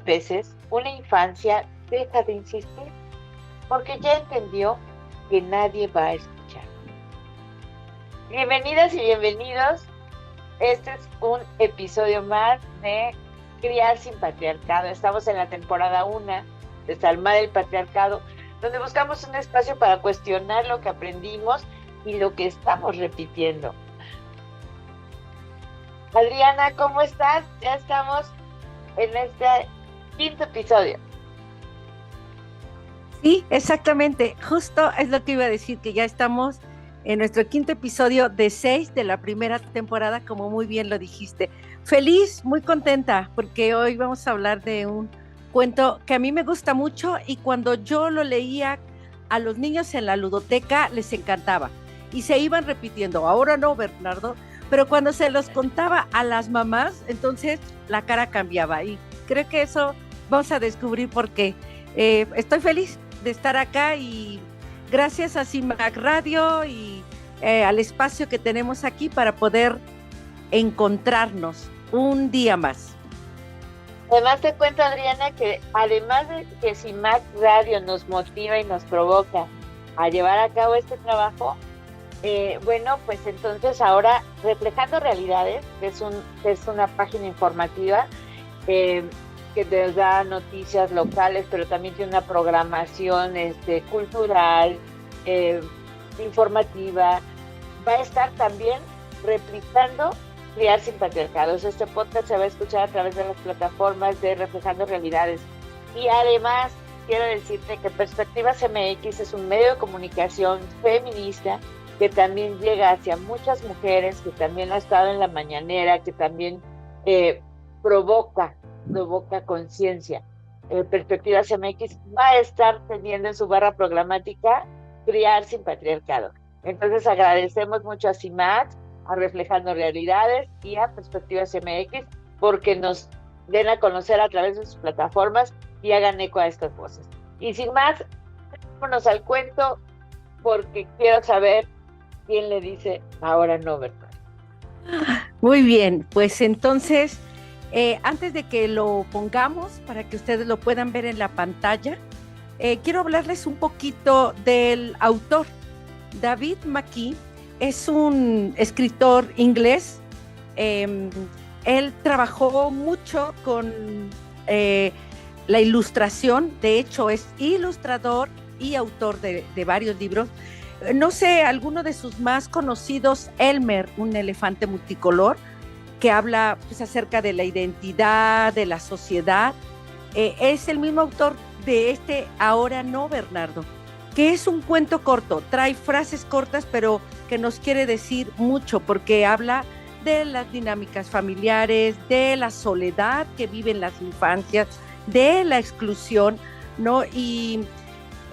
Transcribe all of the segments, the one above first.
muchas veces una infancia deja de insistir porque ya entendió que nadie va a escuchar. Bienvenidas y bienvenidos. Este es un episodio más de Criar sin Patriarcado. Estamos en la temporada 1 de Salmar el Patriarcado, donde buscamos un espacio para cuestionar lo que aprendimos y lo que estamos repitiendo. Adriana, ¿cómo estás? Ya estamos en este quinto episodio. Sí, exactamente. Justo es lo que iba a decir, que ya estamos en nuestro quinto episodio de 6 de la primera temporada, como muy bien lo dijiste. Feliz, muy contenta, porque hoy vamos a hablar de un cuento que a mí me gusta mucho y cuando yo lo leía a los niños en la ludoteca les encantaba y se iban repitiendo. Ahora no, Bernardo, pero cuando se los contaba a las mamás, entonces la cara cambiaba y creo que eso vamos a descubrir por qué. Estoy feliz de estar acá y gracias a CIMAC Radio y al espacio que tenemos aquí para poder encontrarnos un día más. Además te cuento, Adriana, que además de que CIMAC Radio nos motiva y nos provoca a llevar a cabo este trabajo, bueno, pues entonces ahora Reflejando Realidades, que es una página informativa, eh, que te da noticias locales, pero también tiene una programación cultural, eh, informativa. Va a estar también replicando Criar sin Patriarcados. Este podcast se va a escuchar a través de las plataformas de Reflejando Realidades. Y además, quiero decirte que Perspectivas MX es un medio de comunicación feminista que también llega hacia muchas mujeres, que también ha estado en la mañanera, que también provoca conciencia. Perspectivas MX va a estar teniendo en su barra programática Criar sin Patriarcado. Entonces agradecemos mucho a CIMAC, a Reflejando Realidades y a Perspectivas MX porque nos den a conocer a través de sus plataformas y hagan eco a estas voces. Y sin más, vámonos al cuento porque quiero saber quién le dice ahora no, ¿verdad? Muy bien, pues entonces, antes de que lo pongamos para que ustedes lo puedan ver en la pantalla, quiero hablarles un poquito del autor. David McKee es un escritor inglés. Él trabajó mucho con la ilustración, de hecho es ilustrador y autor de varios libros. No sé, alguno de sus más conocidos, Elmer, un elefante multicolor, que habla pues, acerca de la identidad, de la sociedad. Es el mismo autor de este Ahora no, Bernardo, que es un cuento corto, trae frases cortas, pero que nos quiere decir mucho, porque habla de las dinámicas familiares, de la soledad que viven las infancias, de la exclusión, ¿no? Y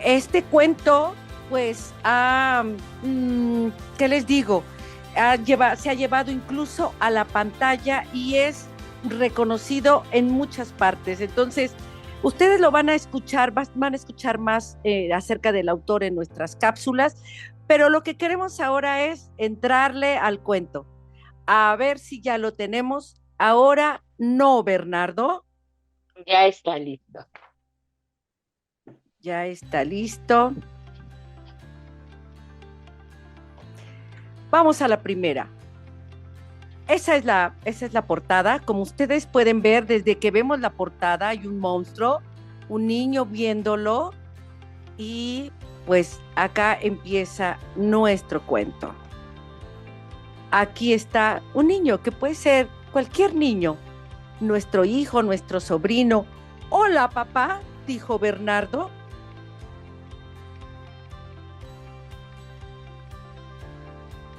este cuento, pues, ¿qué les digo? Se ha llevado incluso a la pantalla y es reconocido en muchas partes. Entonces, ustedes lo van a escuchar, van a escuchar más acerca del autor en nuestras cápsulas, pero lo que queremos ahora es entrarle al cuento. A ver si ya lo tenemos. Ahora no, Bernardo. Ya está listo. Ya está listo. Vamos a la primera. Esa es la portada. Como ustedes pueden ver, desde que vemos la portada hay un monstruo, un niño viéndolo y pues acá empieza nuestro cuento. Aquí está un niño que puede ser cualquier niño, nuestro hijo, nuestro sobrino. Hola, papá, dijo Bernardo.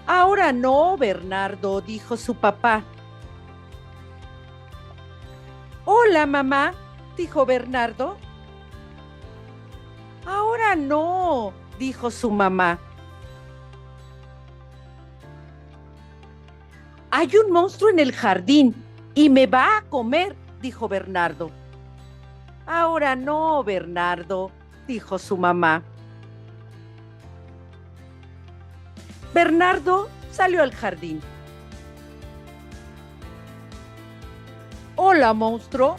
Ahora no, Bernardo, dijo su papá. Hola, mamá, dijo Bernardo. Ahora no, dijo su mamá. Hay un monstruo en el jardín y me va a comer, dijo Bernardo. Ahora no, Bernardo, dijo su mamá. Bernardo salió al jardín. Hola, monstruo.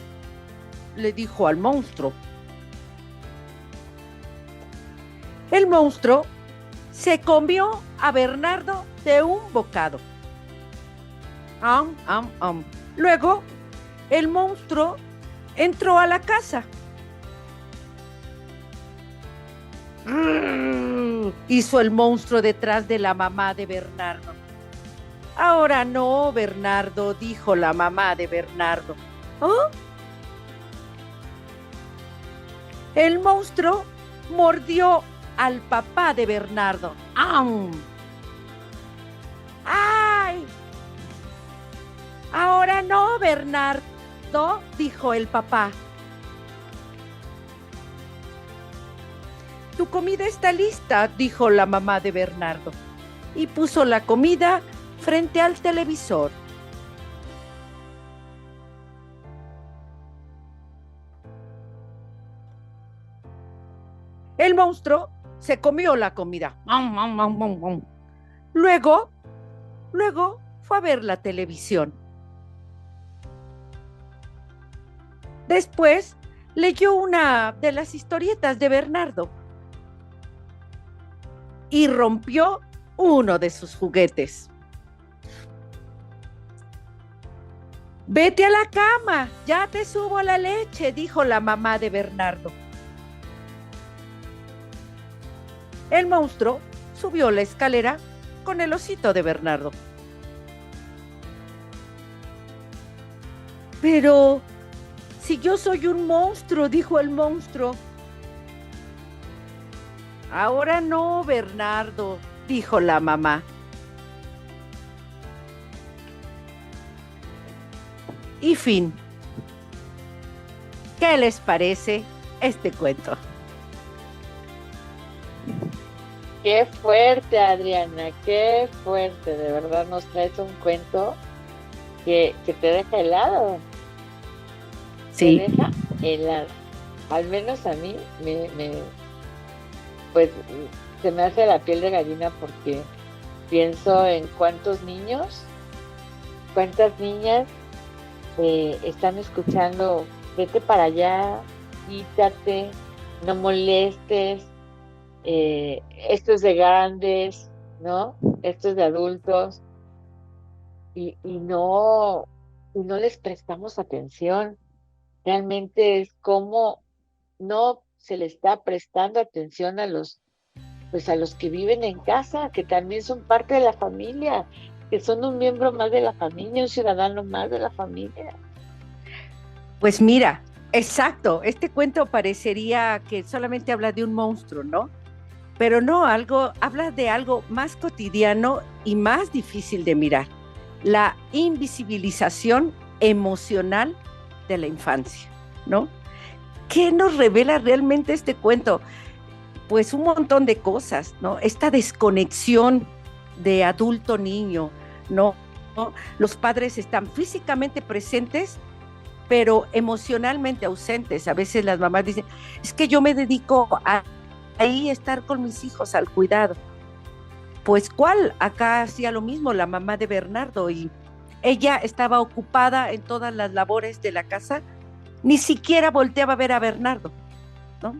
le dijo al monstruo. El monstruo se comió a Bernardo de un bocado. Luego, el monstruo entró a la casa. Hizo el monstruo detrás de la mamá de Bernardo. Ahora no, Bernardo, dijo la mamá de Bernardo. ¿Oh? El monstruo mordió al papá de Bernardo. ¡Ay! Ahora no, Bernardo, dijo el papá. Tu comida está lista, dijo la mamá de Bernardo, y puso la comida frente al televisor. El monstruo se comió la comida. Luego fue a ver la televisión. Después leyó una de las historietas de Bernardo y rompió uno de sus juguetes. Vete a la cama, ya te subo la leche, dijo la mamá de Bernardo. El monstruo subió la escalera con el osito de Bernardo. Pero si yo soy un monstruo, dijo el monstruo. Ahora no, Bernardo, dijo la mamá. Y fin. ¿Qué les parece este cuento? Qué fuerte, Adriana, qué fuerte. De verdad nos traes un cuento que te deja helado. Sí. Te deja helado. Al menos a mí pues se me hace la piel de gallina porque pienso en cuántos niños, cuántas niñas están escuchando, vete para allá, quítate, no molestes, esto es de grandes, ¿no? Esto es de adultos, y no les prestamos atención. Realmente es como no se le está prestando atención a los que viven en casa, que también son parte de la familia, que son un miembro más de la familia, un ciudadano más de la familia. Pues mira, exacto, este cuento parecería que solamente habla de un monstruo, ¿no? Pero no, habla de algo más cotidiano y más difícil de mirar, la invisibilización emocional de la infancia, ¿no? ¿Qué nos revela realmente este cuento? Pues un montón de cosas, ¿no? Esta desconexión de adulto-niño, ¿no? Los padres están físicamente presentes, pero emocionalmente ausentes. A veces las mamás dicen, es que yo me dedico a ahí estar con mis hijos, al cuidado. Pues, ¿cuál? Acá hacía lo mismo la mamá de Bernardo, y ella estaba ocupada en todas las labores de la casa, ni siquiera volteaba a ver a Bernardo, ¿no?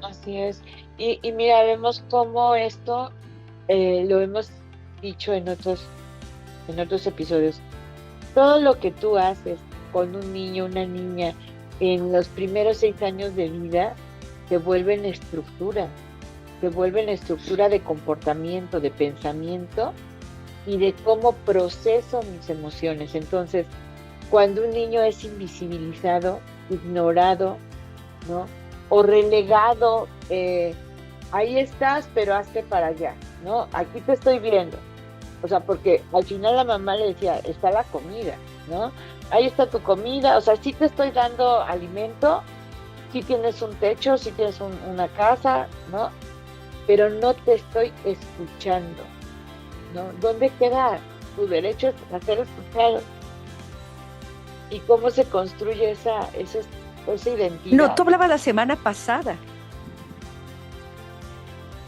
Así es. Y mira, vemos cómo esto lo hemos dicho en otros episodios. Todo lo que tú haces con un niño, una niña, en los primeros 6 años de vida, te vuelven estructura de comportamiento, de pensamiento y de cómo proceso mis emociones. Entonces, cuando un niño es invisibilizado, ignorado, ¿no? O relegado, ahí estás, pero hazte para allá, ¿no? Aquí te estoy viendo. O sea, porque al final la mamá le decía, está la comida, ¿no? Ahí está tu comida, o sea, sí te estoy dando alimento, sí tienes un techo, sí tienes una casa, ¿no? Pero no te estoy escuchando, ¿no? ¿Dónde queda tu derecho a ser escuchado? ¿Y cómo se construye esa identidad? No, tú hablabas la semana pasada.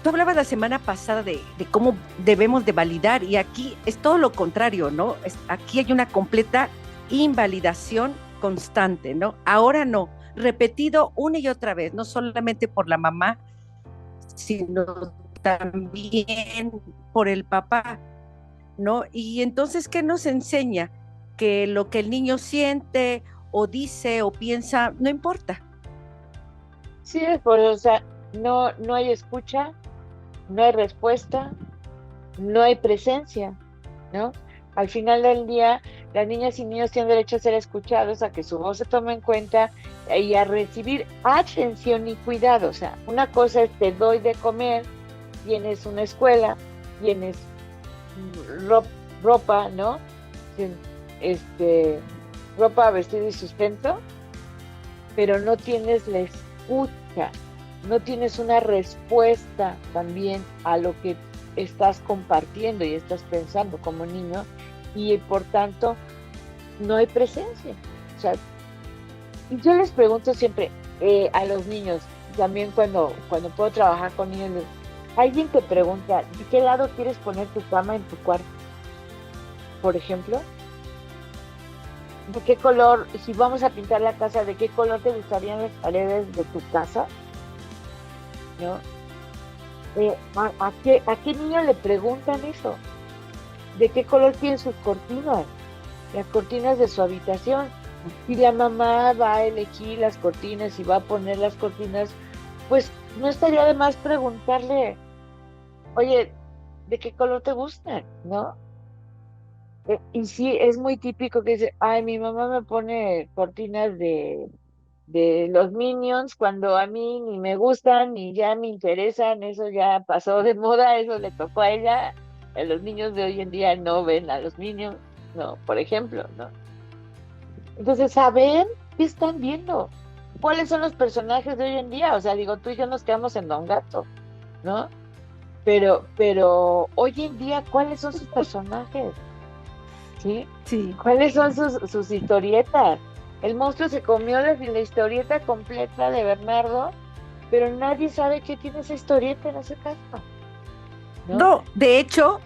Tú hablabas la semana pasada de cómo debemos de validar, y aquí es todo lo contrario, ¿no? Aquí hay una completa invalidación constante, ¿no? Ahora no, repetido una y otra vez, no solamente por la mamá, sino también por el papá, ¿no? Y entonces, ¿qué nos enseña? Que lo que el niño siente o dice o piensa, no importa. Sí, pues, o sea, no hay escucha, no hay respuesta, no hay presencia, ¿no? Al final del día, las niñas y niños tienen derecho a ser escuchados, a que su voz se tome en cuenta y a recibir atención y cuidado. O sea, una cosa es te doy de comer, tienes una escuela, tienes ropa, ¿no? Este, ropa, vestido y sustento, pero no tienes la escucha, no tienes una respuesta también a lo que estás compartiendo y estás pensando como niño, y por tanto no hay presencia. O sea, yo les pregunto siempre a los niños, también cuando puedo trabajar con niños, alguien te pregunta, ¿de qué lado quieres poner tu cama en tu cuarto? Por ejemplo, ¿de qué color, si vamos a pintar la casa, de qué color te gustarían las paredes de tu casa? ¿No? ¿A qué niño le preguntan eso? ¿De qué color tienen sus cortinas? Las cortinas de su habitación. Si la mamá va a elegir las cortinas y va a poner las cortinas, pues no estaría de más preguntarle, oye, ¿de qué color te gustan? ¿No? Y sí, es muy típico que dice, ay, mi mamá me pone cortinas de los Minions cuando a mí ni me gustan ni ya me interesan, eso ya pasó de moda, eso le tocó a ella. Los niños de hoy en día no ven a los Minions, no, por ejemplo, ¿no? Entonces, saber qué están viendo, cuáles son los personajes de hoy en día, o sea, digo, tú y yo nos quedamos en Don Gato, ¿no? Pero hoy en día, ¿cuáles son sus personajes? ¿Sí? Sí. ¿Cuáles son sus historietas? El monstruo se comió la historieta completa de Bernardo, pero nadie sabe qué tiene esa historieta en ese caso, ¿no? No, de hecho,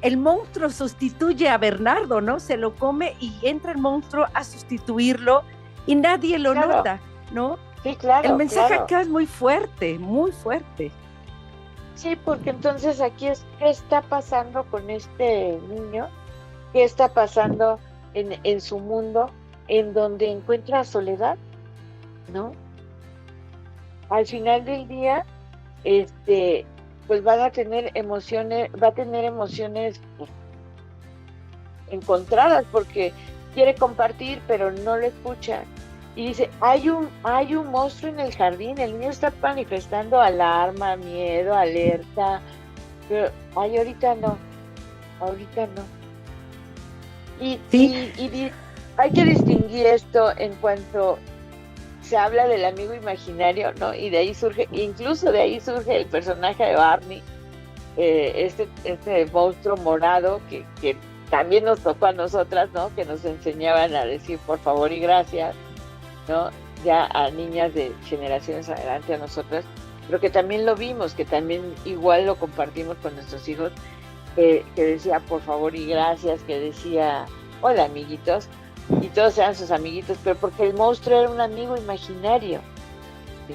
el monstruo sustituye a Bernardo, ¿no? Se lo come y entra el monstruo a sustituirlo y nadie lo Claro, nota, ¿no? sí, claro, El mensaje claro. acá es muy fuerte, muy fuerte. Sí, porque entonces aquí es, ¿qué está pasando con este niño? ¿Qué está pasando en su mundo en donde encuentra soledad, ¿no? Al final del día, pues van a tener emociones, va a tener emociones pues, encontradas porque quiere compartir, pero no lo escucha. Y dice, hay un monstruo en el jardín, el niño está manifestando alarma, miedo, alerta, pero ay, ahorita no. Sí, Hay que distinguir esto en cuanto se habla del amigo imaginario, ¿no? Y de ahí surge, incluso de ahí surge el personaje de Barney, este monstruo morado que también nos tocó a nosotras, ¿no? Que nos enseñaban a decir por favor y gracias, ¿no? Ya a niñas de generaciones adelante a nosotras, pero que también lo vimos, que también igual lo compartimos con nuestros hijos, que decía por favor y gracias, que decía hola amiguitos, y todos eran sus amiguitos, pero porque el monstruo era un amigo imaginario, ¿sí?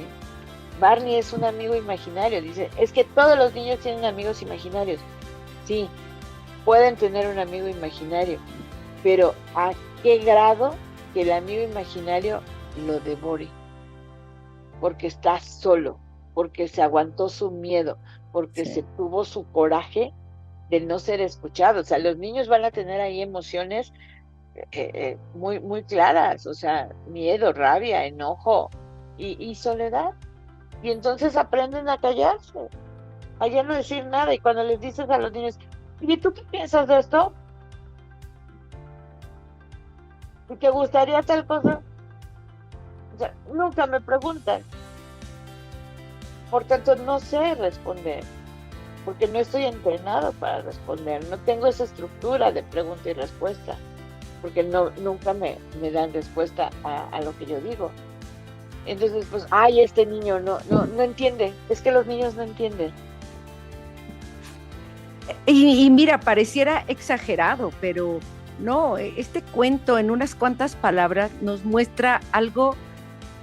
Barney es un amigo imaginario, dice, es que todos los niños tienen amigos imaginarios, sí, pueden tener un amigo imaginario, pero ¿a qué grado que el amigo imaginario lo devore? Porque está solo, porque se aguantó su miedo, porque sí. se tuvo su coraje de no ser escuchado. O sea, los niños van a tener ahí emociones muy, muy claras, o sea, miedo, rabia, enojo y soledad. Y entonces aprenden a callarse, a ya no decir nada. Y cuando les dices a los niños, ¿y tú qué piensas de esto? ¿Y te gustaría tal cosa? O sea, nunca me preguntan. Por tanto, no sé responder, porque no estoy entrenado para responder, no tengo esa estructura de pregunta y respuesta, porque nunca me dan respuesta a lo que yo digo. Entonces, pues, ay, este niño no entiende, es que los niños no entienden. Y mira, pareciera exagerado, pero No, este cuento en unas cuantas palabras nos muestra algo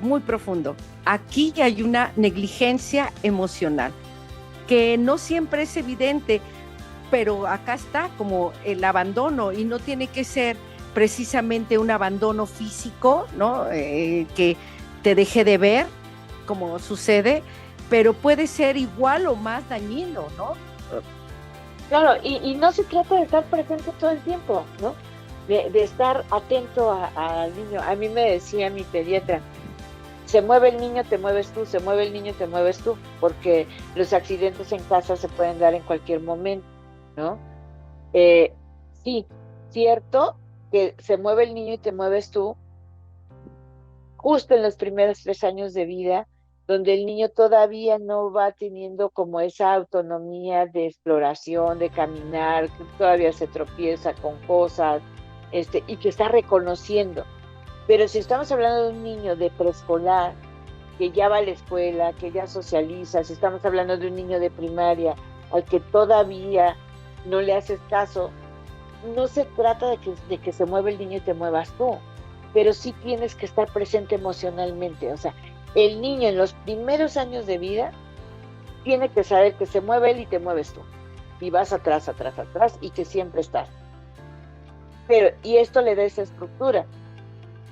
muy profundo. Aquí hay una negligencia emocional que no siempre es evidente, pero acá está como el abandono y no tiene que ser precisamente un abandono físico, ¿no? Que te deje de ver, como sucede, pero puede ser igual o más dañino, ¿no? Claro, y no se trata de estar presente todo el tiempo, ¿no? De estar atento al niño. A mí me decía mi pediatra, se mueve el niño, te mueves tú, se mueve el niño, te mueves tú, porque los accidentes en casa se pueden dar en cualquier momento, ¿no? Eh, sí, cierto que se mueve el niño y te mueves tú, justo en los primeros 3 años de vida, donde el niño todavía no va teniendo como esa autonomía de exploración, de caminar, que todavía se tropieza con cosas, y que está reconociendo. Pero si estamos hablando de un niño de preescolar, que ya va a la escuela, que ya socializa, si estamos hablando de un niño de primaria, al que todavía no le haces caso, no se trata de que se mueva el niño y te muevas tú, pero sí tienes que estar presente emocionalmente. O sea, el niño en los primeros años de vida tiene que saber que se mueve él y te mueves tú. Y vas atrás, atrás, atrás y que siempre estás. Pero, y esto le da esa estructura,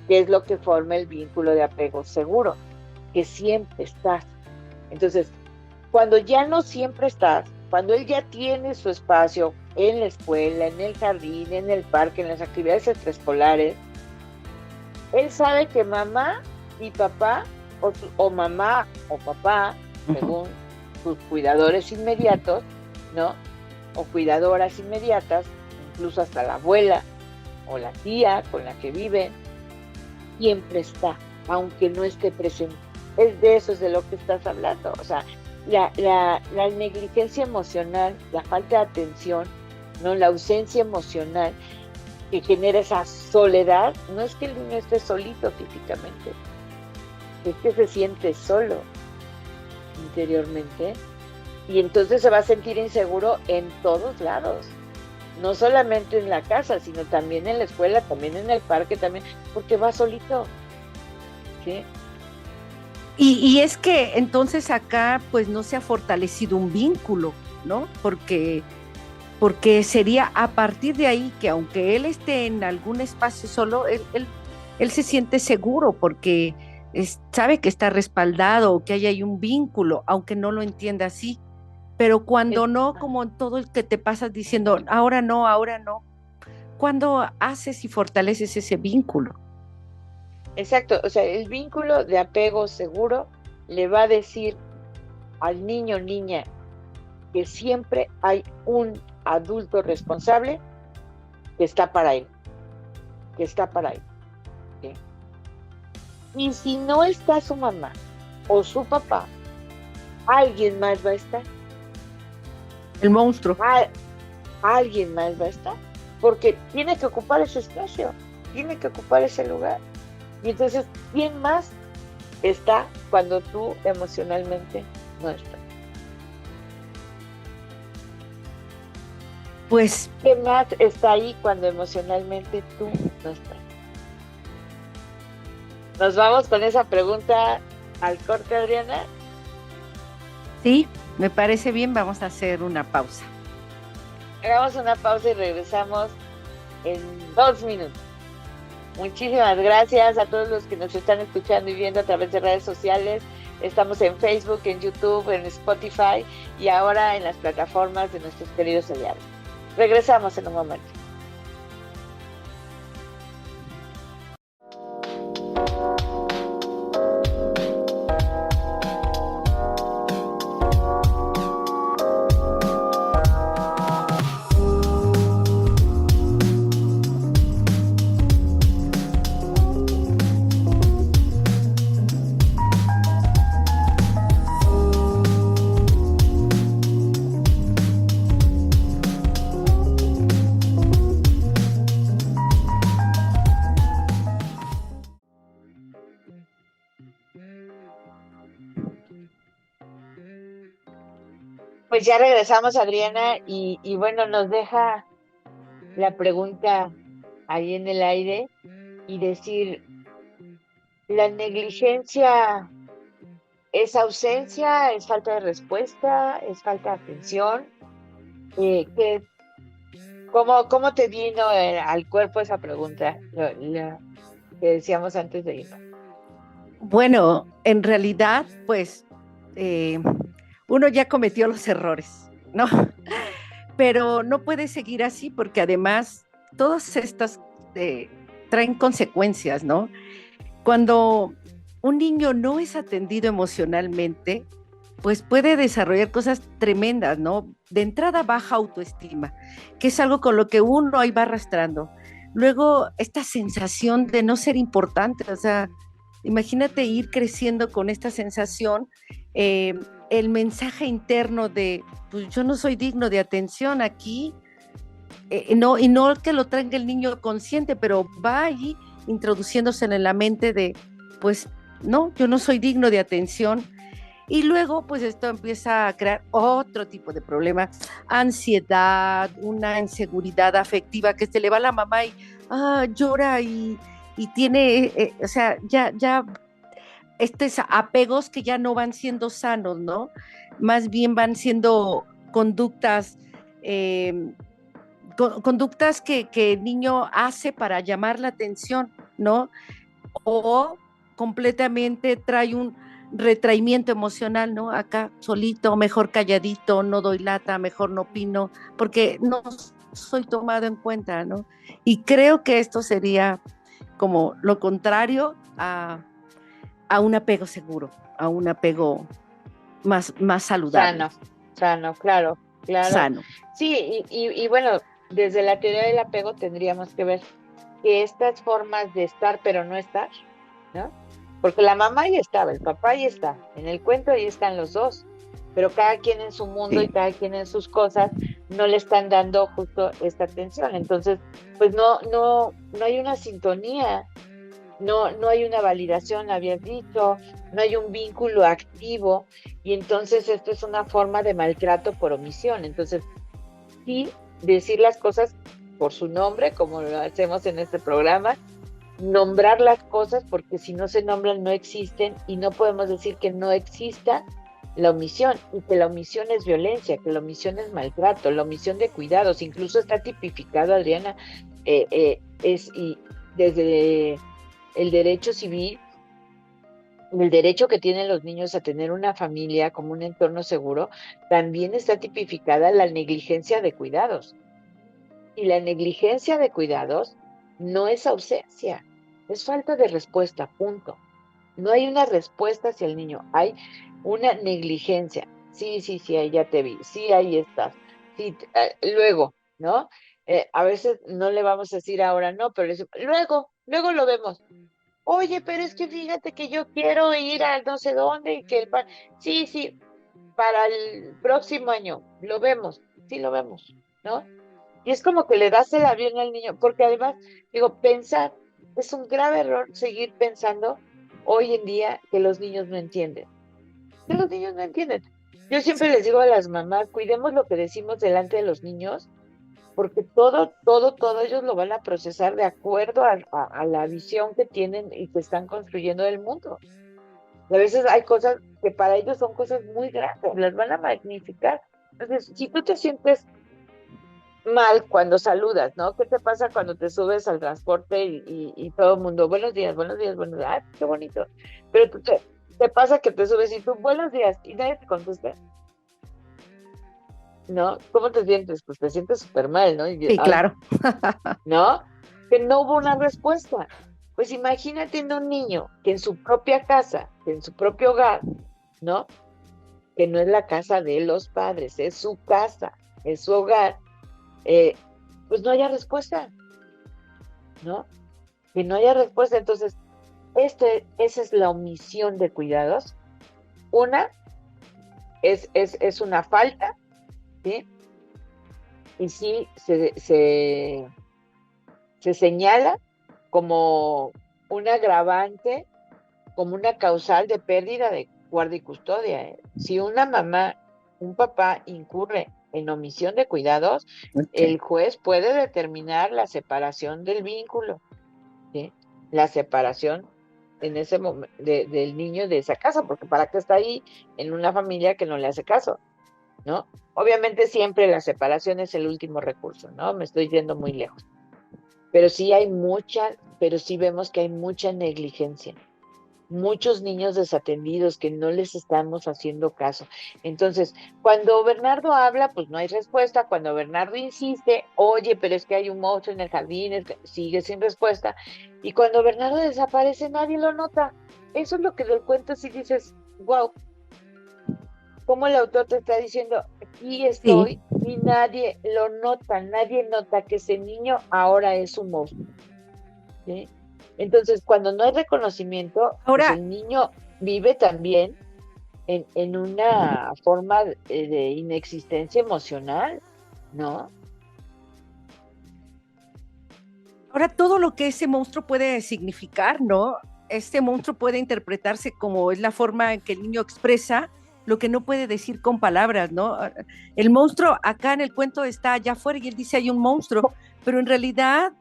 que es lo que forma el vínculo de apego seguro, que siempre estás. Entonces, cuando ya no siempre estás, cuando él ya tiene su espacio en la escuela, en el jardín, en el parque, en las actividades extraescolares, él sabe que mamá y papá, o mamá o papá, según sus cuidadores inmediatos, ¿no? O cuidadoras inmediatas, incluso hasta la abuela o la tía con la que viven, siempre está, aunque no esté presente. Es de eso es de lo que estás hablando. O sea, la negligencia emocional, la falta de atención, ¿no? La ausencia emocional que genera esa soledad, no es que el niño esté solito físicamente, es que se siente solo interiormente y entonces se va a sentir inseguro en todos lados, no solamente en la casa, sino también en la escuela, también en el parque, también, porque va solito, ¿sí? Y es que entonces acá pues no se ha fortalecido un vínculo, ¿no? Porque sería a partir de ahí que aunque él esté en algún espacio solo, él se siente seguro porque sabe que está respaldado, que hay ahí un vínculo, aunque no lo entienda así. Pero cuando no, como en todo el que te pasas diciendo, ahora no, ¿cuándo haces y fortaleces ese vínculo? Exacto, o sea, el vínculo de apego seguro le va a decir al niño o niña que siempre hay un adulto responsable que está para él, que está para él, ¿sí? Y si no está su mamá o su papá, alguien más va a estar, El monstruo. a- alguien más va a estar, porque tiene que ocupar ese espacio, tiene que ocupar ese lugar. Y entonces, ¿quién más está cuando tú emocionalmente no estás? Pues ¿Quién más está ahí cuando emocionalmente tú no estás? Nos vamos con esa pregunta al corte, Adriana. sí, me parece bien, vamos a hacer una pausa. Hagamos una pausa y regresamos en 2 minutos. Muchísimas gracias a todos los que nos están escuchando y viendo a través de redes sociales. Estamos en Facebook, en YouTube, en Spotify y ahora en las plataformas de nuestros queridos aliados. Regresamos en un momento. Pues ya regresamos, Adriana, y bueno, nos deja la pregunta, ahí en el aire y decir, la negligencia es ausencia, es falta de respuesta, es falta de atención. ¿Qué, cómo te vino al cuerpo esa pregunta? Lo que decíamos antes de irnos. Bueno, en realidad, pues eh, uno ya cometió los errores, ¿no? Pero no puede seguir así porque además todas estas eh, traen consecuencias, ¿no? Cuando un niño no es atendido emocionalmente, pues puede desarrollar cosas tremendas, ¿no? De entrada, baja autoestima, que es algo con lo que uno ahí va arrastrando. Luego, esta sensación de no ser importante, o sea, imagínate ir creciendo con esta sensación, eh, el mensaje interno de, pues yo no soy digno de atención aquí, no, y no que lo traiga el niño consciente, pero va ahí introduciéndose en la mente de, pues no, yo no soy digno de atención. Y luego, pues esto empieza a crear otro tipo de problema, ansiedad, una inseguridad afectiva, que se le va a la mamá y llora y tiene, o sea, ya estos apegos que ya no van siendo sanos, ¿no? Más bien van siendo conductas, eh, conductas que el niño hace para llamar la atención, ¿no? O completamente trae un retraimiento emocional, ¿no? Acá solito, mejor calladito, no doy lata, mejor no opino, porque no soy tomado en cuenta, ¿no? Y creo que esto sería como lo contrario a un apego seguro, a un apego más saludable, Sano, sano, claro, claro. sano. Sí, y bueno, desde la teoría del apego tendríamos que ver que estas formas de estar pero no estar, ¿no? Porque la mamá ya estaba, el papá ya está, en el cuento ahí están los dos, pero cada quien en su mundo y Sí, cada quien en sus cosas no le están dando justo esta atención. Entonces, pues no hay una sintonía, no hay una validación, habías dicho, no hay un vínculo activo, y entonces esto es una forma de maltrato por omisión. Entonces, sí, decir las cosas por su nombre, como lo hacemos en este programa, nombrar las cosas, porque si no se nombran no existen, y no podemos decir que no exista la omisión, y que la omisión es violencia, que la omisión es maltrato, la omisión de cuidados, incluso está tipificado, Adriana, y desde el derecho civil, el derecho que tienen los niños a tener una familia como un entorno seguro, también está tipificada la negligencia de cuidados. Y la negligencia de cuidados no es ausencia, es falta de respuesta, punto. No hay una respuesta hacia el niño, hay una negligencia. Sí, sí, sí, ahí ya te vi, sí, ahí estás. Sí, luego, ¿no? A veces no le vamos a decir ahora no, pero luego lo vemos. Oye, pero es que fíjate que yo quiero ir a no sé dónde y que sí, sí, para el próximo año, lo vemos, sí lo vemos, ¿no? Y es como que le das el avión al niño, porque además, digo, pensar, es un grave error seguir pensando hoy en día que los niños no entienden. Que los niños no entienden. Yo siempre les digo a las mamás, cuidemos lo que decimos delante de los niños, porque todo ellos lo van a procesar de acuerdo a la visión que tienen y que están construyendo del mundo. Y a veces hay cosas que para ellos son cosas muy grandes, las van a magnificar. Entonces, si tú te sientes mal cuando saludas, ¿no? ¿Qué te pasa cuando te subes al transporte y todo el mundo, buenos días, buenos días, buenos días, ay, qué bonito? Pero te pasa que te subes y tú, buenos días, y nadie te contesta, ¿no? ¿Cómo te sientes? Pues te sientes súper mal, ¿no? Sí, Ay, claro. ¿no? Que no hubo una respuesta. Pues imagínate en un niño que en su propia casa, que en su propio hogar, ¿no? Que no es la casa de los padres, es su casa, es su hogar, eh, pues no haya respuesta, ¿no? Que no haya respuesta. Entonces, esa es la omisión de cuidados. Una es una falta, ¿sí? Y sí se señala como un agravante, como una causal de pérdida de guardia y custodia, ¿eh? Si una mamá, un papá incurre en omisión de cuidados, Ok. el juez puede determinar la separación del vínculo, ¿sí? La separación en ese momento del niño de esa casa, porque para qué está ahí en una familia que no le hace caso, ¿no? Obviamente siempre la separación es el último recurso, ¿no? Me estoy yendo muy lejos. Pero sí vemos que hay mucha negligencia, muchos niños desatendidos que no les estamos haciendo caso. Entonces, cuando Bernardo habla, pues no hay respuesta. Cuando Bernardo insiste, oye, pero es que hay un monstruo en el jardín, sigue sin respuesta. Y cuando Bernardo desaparece, nadie lo nota. Eso es lo que del cuento sí dices, wow, cómo el autor te está diciendo, aquí Sí. estoy y nadie lo nota, nadie nota que ese niño ahora es un monstruo, ¿sí? Entonces, cuando no hay reconocimiento, pues Ahora, el niño vive también en una forma de inexistencia emocional, ¿no? ahora todo lo que ese monstruo puede significar, ¿no? Este monstruo puede interpretarse como es la forma en que el niño expresa lo que no puede decir con palabras, ¿no? El monstruo acá en el cuento está allá afuera y él dice hay un monstruo, pero en realidad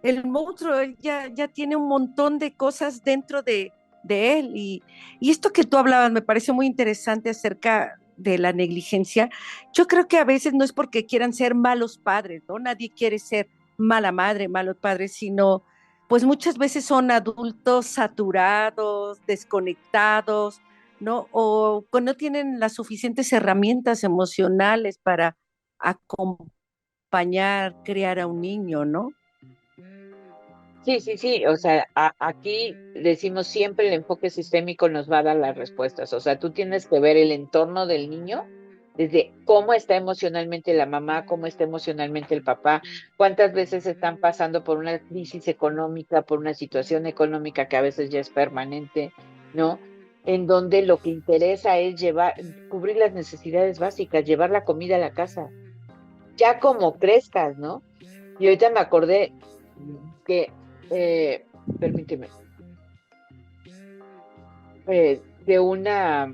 el monstruo él ya tiene un montón de cosas dentro de él. Y esto que tú hablabas me parece muy interesante acerca de la negligencia. Yo creo que a veces no es porque quieran ser malos padres, ¿no? Nadie quiere ser mala madre, malos padres, sino pues muchas veces son adultos saturados, desconectados, ¿no? O que no tienen las suficientes herramientas emocionales para acompañar, criar a un niño, ¿no? Sí, sí, sí, o sea, aquí decimos siempre el enfoque sistémico nos va a dar las respuestas, o sea, tú tienes que ver el entorno del niño, desde cómo está emocionalmente la mamá, cómo está emocionalmente el papá, cuántas veces están pasando por una crisis económica, por una situación económica que a veces ya es permanente, ¿no? En donde lo que interesa es cubrir las necesidades básicas, llevar la comida a la casa, ya como crezcas, ¿no? Y ahorita me acordé que, eh, permíteme, de una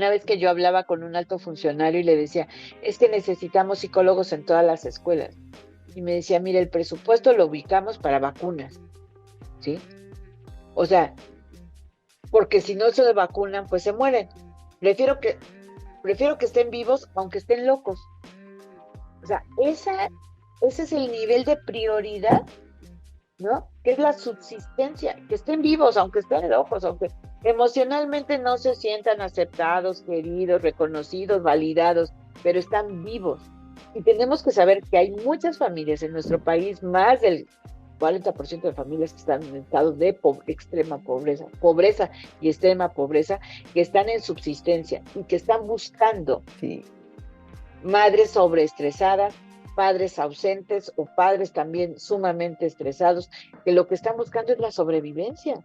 vez que yo hablaba con un alto funcionario y le decía, es que necesitamos psicólogos en todas las escuelas. Y me decía, mira, el presupuesto lo ubicamos para vacunas, ¿sí? O sea, porque si no se vacunan, pues se mueren. Prefiero que, prefiero que estén vivos, aunque estén locos. O sea, ese es el nivel de prioridad, ¿no? Que es la subsistencia, que estén vivos, aunque estén locos, aunque emocionalmente no se sientan aceptados, queridos, reconocidos, validados, pero están vivos. Y tenemos que saber que hay muchas familias en nuestro país, más del 40% de familias que están en estado de extrema pobreza, pobreza y extrema pobreza, que están en subsistencia y que están buscando Sí. madres sobreestresadas, padres ausentes o padres también sumamente estresados, que lo que están buscando es la sobrevivencia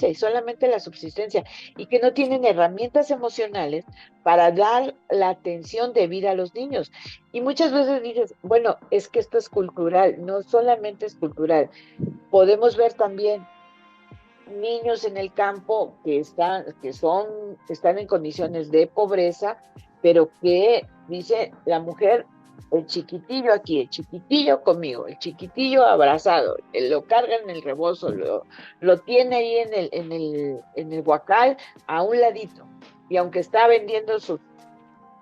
y solamente la subsistencia, y que no tienen herramientas emocionales para dar la atención debida a los niños. Y muchas veces dices, bueno, es que esto es cultural, no solamente es cultural, podemos ver también niños en el campo están en condiciones de pobreza, pero que dice la mujer, el chiquitillo aquí, el chiquitillo conmigo, el chiquitillo abrazado, lo carga en el rebozo, lo tiene ahí en el huacal a un ladito. Y aunque está vendiendo sus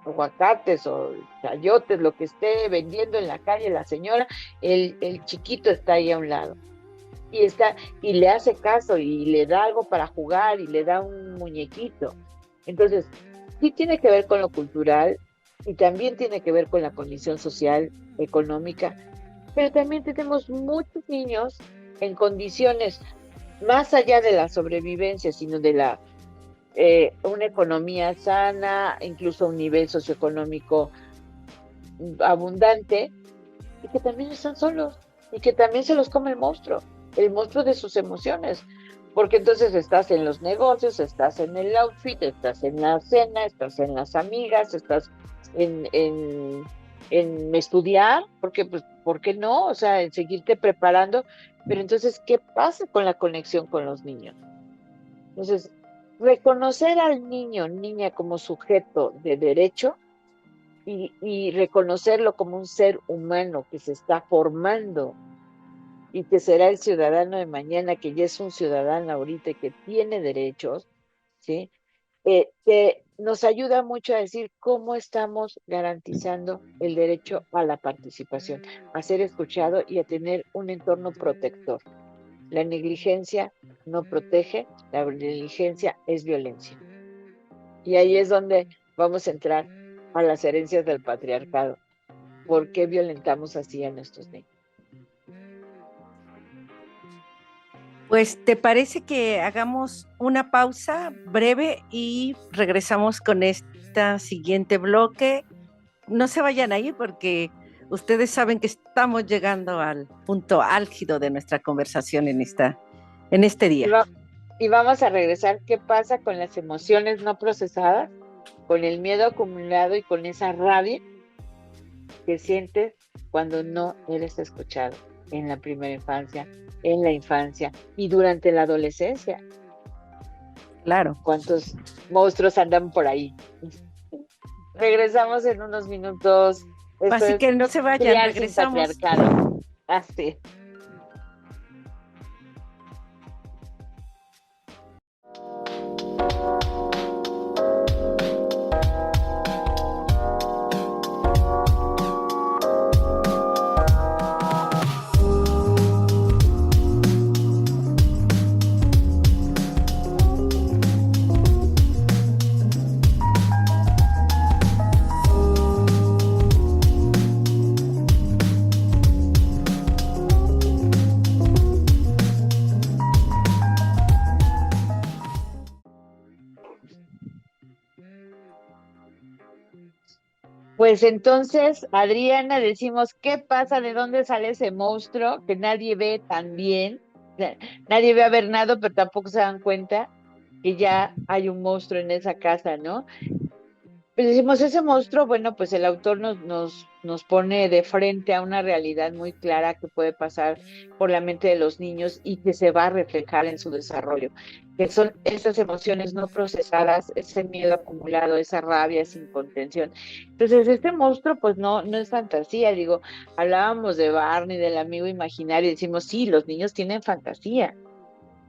aguacates o chayotes, lo que esté vendiendo en la calle la señora, el chiquito está ahí a un lado y le hace caso y le da algo para jugar y le da un muñequito. Entonces, sí tiene que ver con lo cultural y también tiene que ver con la condición social, económica, pero también tenemos muchos niños en condiciones más allá de la sobrevivencia, sino de una economía sana, incluso un nivel socioeconómico abundante, y que también están solos y que también se los come el monstruo de sus emociones, porque entonces estás en los negocios, estás en el outfit, estás en la cena, estás en las amigas, estás en, en, en estudiar, porque pues, ¿por qué no? O sea, en seguirte preparando, pero entonces, ¿qué pasa con la conexión con los niños? Entonces, reconocer al niño, niña como sujeto de derecho y reconocerlo como un ser humano que se está formando y que será el ciudadano de mañana, que ya es un ciudadano ahorita y que tiene derechos, ¿sí? Que nos ayuda mucho a decir cómo estamos garantizando el derecho a la participación, a ser escuchado y a tener un entorno protector. La negligencia no protege, la negligencia es violencia. Y ahí es donde vamos a entrar a las herencias del patriarcado. ¿Por qué violentamos así a nuestros niños? Pues, ¿te parece que hagamos una pausa breve y regresamos con esta siguiente bloque? No se vayan ahí porque ustedes saben que estamos llegando al punto álgido de nuestra conversación en este Y, día. va- y vamos a regresar. ¿Qué pasa con las emociones no procesadas? Con el miedo acumulado y con esa rabia que sientes cuando no eres escuchado en la primera infancia, en la infancia y durante la adolescencia. Claro. ¿Cuántos monstruos andan por ahí? Regresamos en unos minutos. Esto Así es que no se vayan, Criar sin regresamos. Patriarcado. Así. Pues entonces, Adriana, decimos, ¿qué pasa? ¿De dónde sale ese monstruo que nadie ve tan bien? Nadie ve a Bernardo, pero tampoco se dan cuenta que ya hay un monstruo en esa casa, ¿no? Pues decimos, ese monstruo, bueno, pues el autor nos pone de frente a una realidad muy clara que puede pasar por la mente de los niños y que se va a reflejar en su desarrollo, que son esas emociones no procesadas, ese miedo acumulado, esa rabia sin contención. Entonces, este monstruo, pues no es fantasía, digo, hablábamos de Barney, del amigo imaginario, y decimos, sí, los niños tienen fantasía,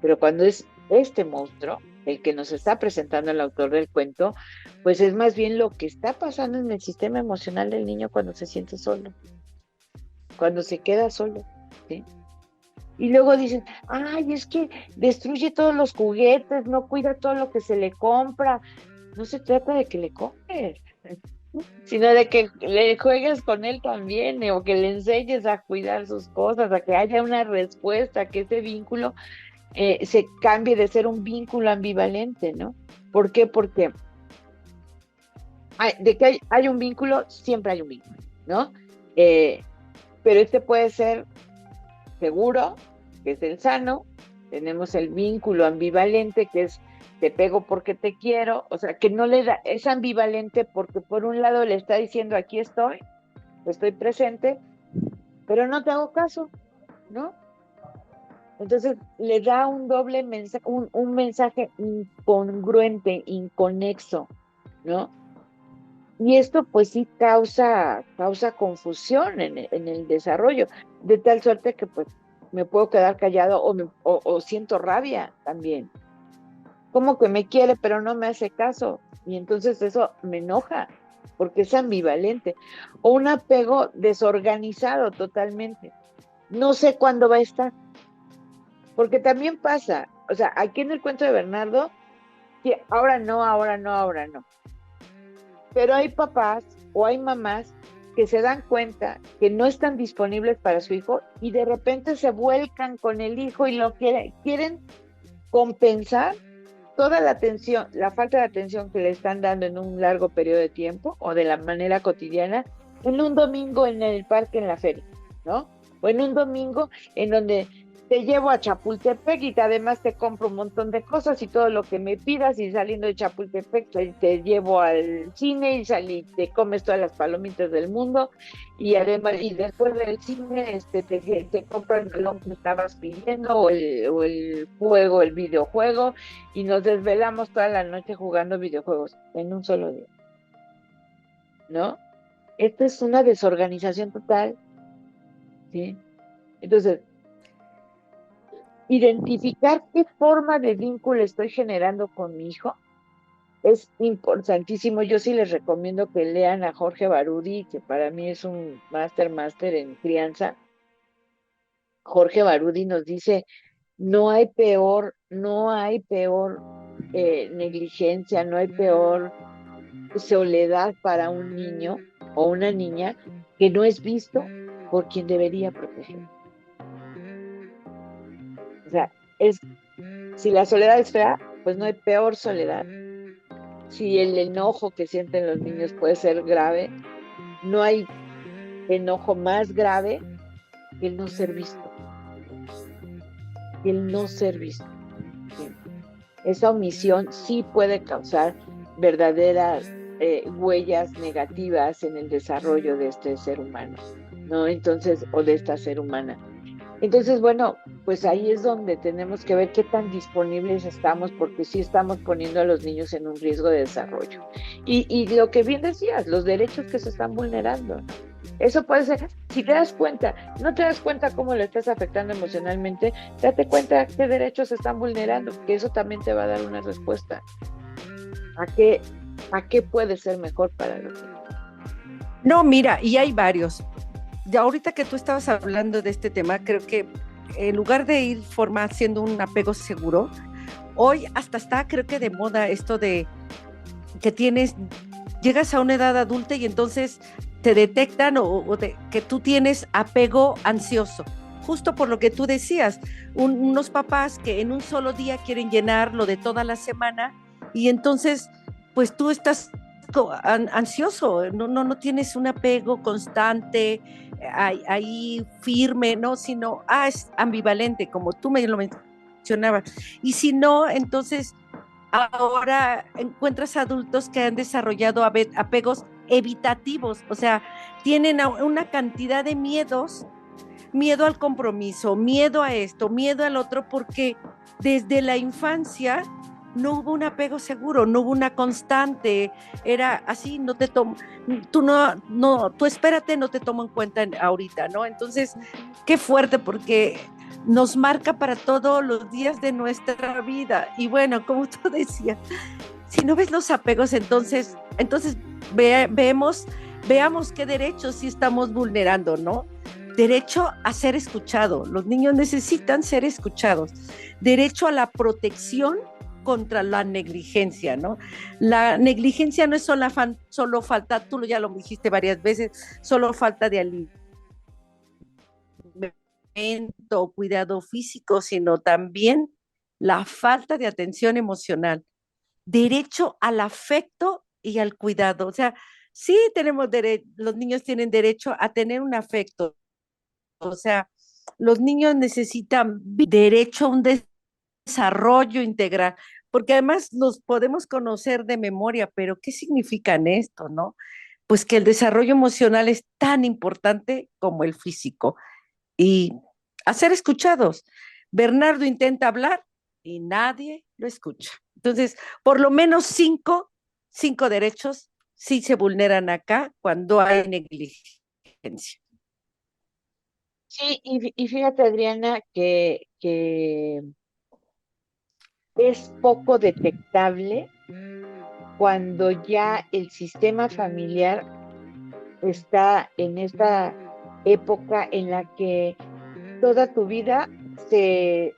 pero cuando es este monstruo, el que nos está presentando el autor del cuento, pues es más bien lo que está pasando en el sistema emocional del niño cuando se siente solo, cuando se queda solo, ¿sí? Y luego dicen, ay, es que destruye todos los juguetes, no cuida todo lo que se le compra. No se trata de que le compres, sino de que le juegues con él también, o que le enseñes a cuidar sus cosas, a que haya una respuesta, que ese vínculo se cambie de ser un vínculo ambivalente, ¿no? ¿Por qué? Porque de que hay un vínculo, siempre hay un vínculo, ¿no? Pero este puede ser seguro, que es el sano, tenemos el vínculo ambivalente, que es te pego porque te quiero, o sea, que no le da, es ambivalente porque por un lado le está diciendo aquí estoy presente, pero no te hago caso, ¿no? Entonces le da un doble mensaje, un mensaje incongruente, inconexo, ¿no? Y esto pues sí causa confusión en el desarrollo, de tal suerte que pues me puedo quedar callado o siento rabia también. Como que me quiere pero no me hace caso y entonces eso me enoja porque es ambivalente. O un apego desorganizado totalmente. No sé cuándo va a estar. Porque también pasa, o sea, aquí en el cuento de Bernardo, que ahora no, ahora no, ahora no. Pero hay papás o hay mamás que se dan cuenta que no están disponibles para su hijo y de repente se vuelcan con el hijo y lo quieren compensar toda la atención, la falta de atención que le están dando en un largo periodo de tiempo o de la manera cotidiana, en un domingo en el parque, en la feria, ¿no? O en un domingo en donde te llevo a Chapultepec y además te compro un montón de cosas y todo lo que me pidas y saliendo de Chapultepec te llevo al cine y te comes todas las palomitas del mundo y además y después del cine te compro el reloj que estabas pidiendo o el juego, el videojuego y nos desvelamos toda la noche jugando videojuegos en un solo día, ¿no? Esto es una desorganización total, ¿sí? Entonces, identificar qué forma de vínculo estoy generando con mi hijo es importantísimo. Yo sí les recomiendo que lean a Jorge Barudi, que para mí es un máster en crianza. Jorge Barudi nos dice, no hay peor negligencia, no hay peor soledad para un niño o una niña que no es visto por quien debería proteger. O sea, si la soledad es fea, pues no hay peor soledad. Si el enojo que sienten los niños puede ser grave, no hay enojo más grave que el no ser visto. El no ser visto. ¿Sí? Esa omisión sí puede causar verdaderas huellas negativas en el desarrollo de este ser humano, ¿no? Entonces, o de esta ser humana. Entonces, bueno, pues ahí es donde tenemos que ver qué tan disponibles estamos, porque sí estamos poniendo a los niños en un riesgo de desarrollo. Y lo que bien decías, los derechos que se están vulnerando, ¿no? Eso puede ser, si te das cuenta, no te das cuenta cómo le estás afectando emocionalmente, date cuenta qué derechos se están vulnerando, que eso también te va a dar una respuesta. ¿A qué puede ser mejor para los niños? No, mira, y hay varios. Ya ahorita que tú estabas hablando de este tema, creo que en lugar de ir haciendo un apego seguro, hoy hasta está, creo que de moda esto de que llegas a una edad adulta y entonces te detectan que tú tienes apego ansioso, justo por lo que tú decías, unos papás que en un solo día quieren llenar lo de toda la semana y entonces pues tú estás ansioso, no tienes un apego constante, ahí firme, ¿no? Sino, es ambivalente, como tú me lo mencionabas. Y si no, entonces ahora encuentras adultos que han desarrollado apegos evitativos, o sea, tienen una cantidad de miedos, miedo al compromiso, miedo a esto, miedo al otro, porque desde la infancia no hubo un apego seguro, no hubo una constante, era así, no te tomo, tú espérate, no te tomo en cuenta ahorita, ¿no? Entonces, qué fuerte, porque nos marca para todos los días de nuestra vida. Y bueno, como tú decías, si no ves los apegos, entonces veamos qué derechos sí estamos vulnerando, ¿no? Derecho a ser escuchado. Los niños necesitan ser escuchados. Derecho a la protección contra la negligencia, ¿no? La negligencia no es solo falta, tú ya lo dijiste varias veces, solo falta de alimento, cuidado físico, sino también la falta de atención emocional. Derecho al afecto y al cuidado. O sea, sí tenemos derecho, los niños tienen derecho a tener un afecto. O sea, los niños necesitan derecho a un desarrollo integral, porque además los podemos conocer de memoria, pero ¿qué significan esto, no? Pues que el desarrollo emocional es tan importante como el físico y a ser escuchados. Bernardo intenta hablar y nadie lo escucha. Entonces, por lo menos cinco derechos sí se vulneran acá cuando hay negligencia. Sí, y fíjate, Adriana, que es poco detectable cuando ya el sistema familiar está en esta época en la que toda tu vida se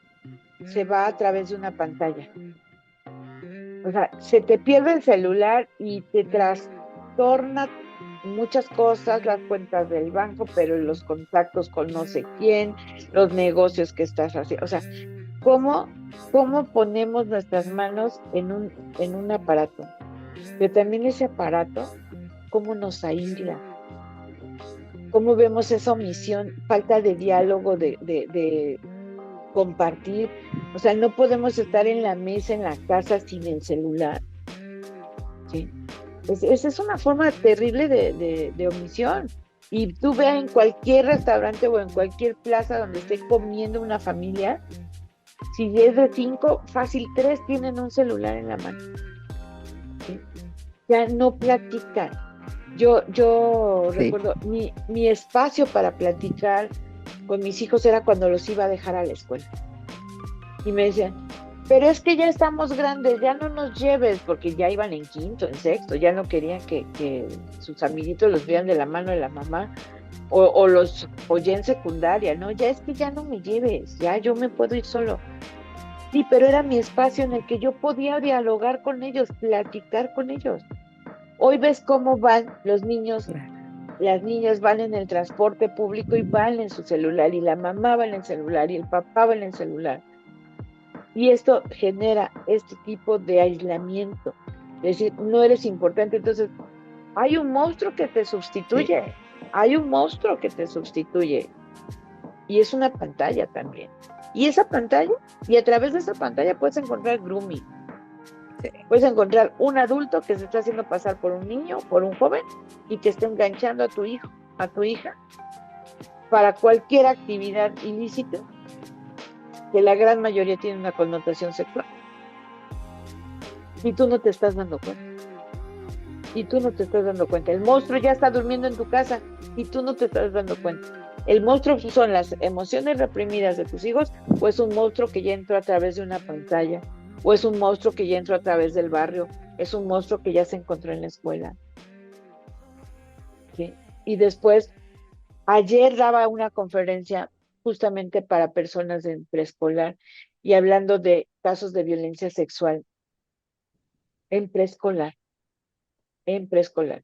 va a través de una pantalla. O sea, se te pierde el celular y te trastorna muchas cosas, las cuentas del banco, pero los contactos con no sé quién, los negocios que estás haciendo. O sea, ¿cómo ponemos nuestras manos en un aparato? Pero también ese aparato, ¿cómo nos aísla? ¿Cómo vemos esa omisión, falta de diálogo, de compartir. O sea, no podemos estar en la mesa, en la casa, sin el celular. ¿Sí? Esa es una forma terrible de omisión. Y tú ve en cualquier restaurante o en cualquier plaza donde esté comiendo una familia, si es de 5, fácil 3 tienen un celular en la mano. ¿Sí? Ya no platican. Yo Sí. recuerdo, mi espacio para platicar con mis hijos era cuando los iba a dejar a la escuela. Y me decían, pero es que ya estamos grandes, ya no nos lleves, porque ya iban en quinto, en sexto, ya no querían que sus amiguitos los vieran de la mano de la mamá, o ya en secundaria, ¿no? Ya es que ya no me lleves, ya yo me puedo ir solo. Sí, pero era mi espacio en el que yo podía dialogar con ellos, platicar con ellos. Hoy ves cómo van los niños, las niñas van en el transporte público y van en su celular, y la mamá va en el celular, y el papá va en el celular. Y esto genera este tipo de aislamiento. Es decir, no eres importante. Entonces, hay un monstruo que te sustituye. Sí. Hay un monstruo que te sustituye. Y es una pantalla también. Y esa pantalla, y a través de esa pantalla puedes encontrar grooming. Sí. Puedes encontrar un adulto que se está haciendo pasar por un niño, por un joven, y que está enganchando a tu hijo, a tu hija, para cualquier actividad ilícita, que la gran mayoría tiene una connotación sexual. Y tú no te estás dando cuenta. Y tú no te estás dando cuenta. El monstruo ya está durmiendo en tu casa y tú no te estás dando cuenta. El monstruo son las emociones reprimidas de tus hijos, o es un monstruo que ya entró a través de una pantalla, o es un monstruo que ya entró a través del barrio, es un monstruo que ya se encontró en la escuela. ¿Sí? Y después, ayer daba una conferencia justamente para personas en preescolar y hablando de casos de violencia sexual en preescolar, en preescolar.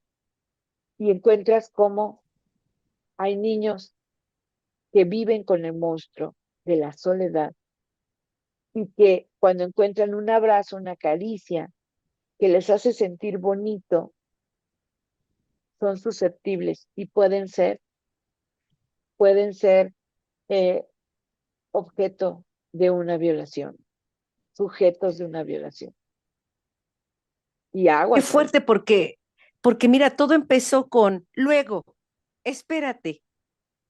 Y encuentras cómo hay niños que viven con el monstruo de la soledad y que cuando encuentran un abrazo, una caricia que les hace sentir bonito, son susceptibles y pueden ser eh, objeto de una violación, sujetos de una violación. Y Qué aguas ahí. fuerte porque mira, todo empezó con luego, espérate,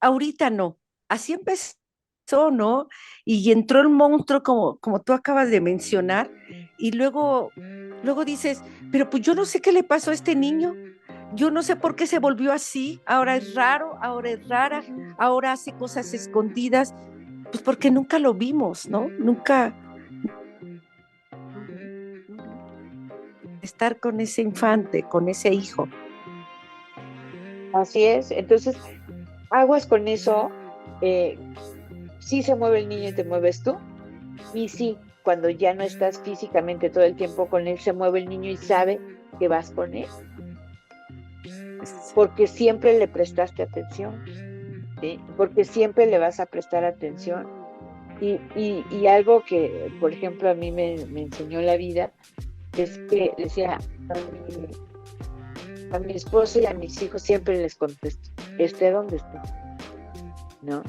ahorita no. Así empezó, ¿no? Y entró el monstruo como tú acabas de mencionar, y luego dices, pero pues yo no sé qué le pasó a este niño, yo no sé por qué se volvió así, ahora es raro, ahora es rara, ahora hace cosas escondidas, pues porque nunca lo vimos, ¿no? Nunca estar con ese infante, con ese hijo. Así es. Entonces, aguas con eso. Sí se mueve el niño y te mueves tú. Y sí, cuando ya no estás físicamente todo el tiempo con él, se mueve el niño y sabe que vas con él, porque siempre le prestaste atención, ¿sí? Porque siempre le vas a prestar atención. Y algo que, por ejemplo, a mí me enseñó la vida, es que decía, a mi esposo y a mis hijos siempre les contesto, esté donde esté, ¿no?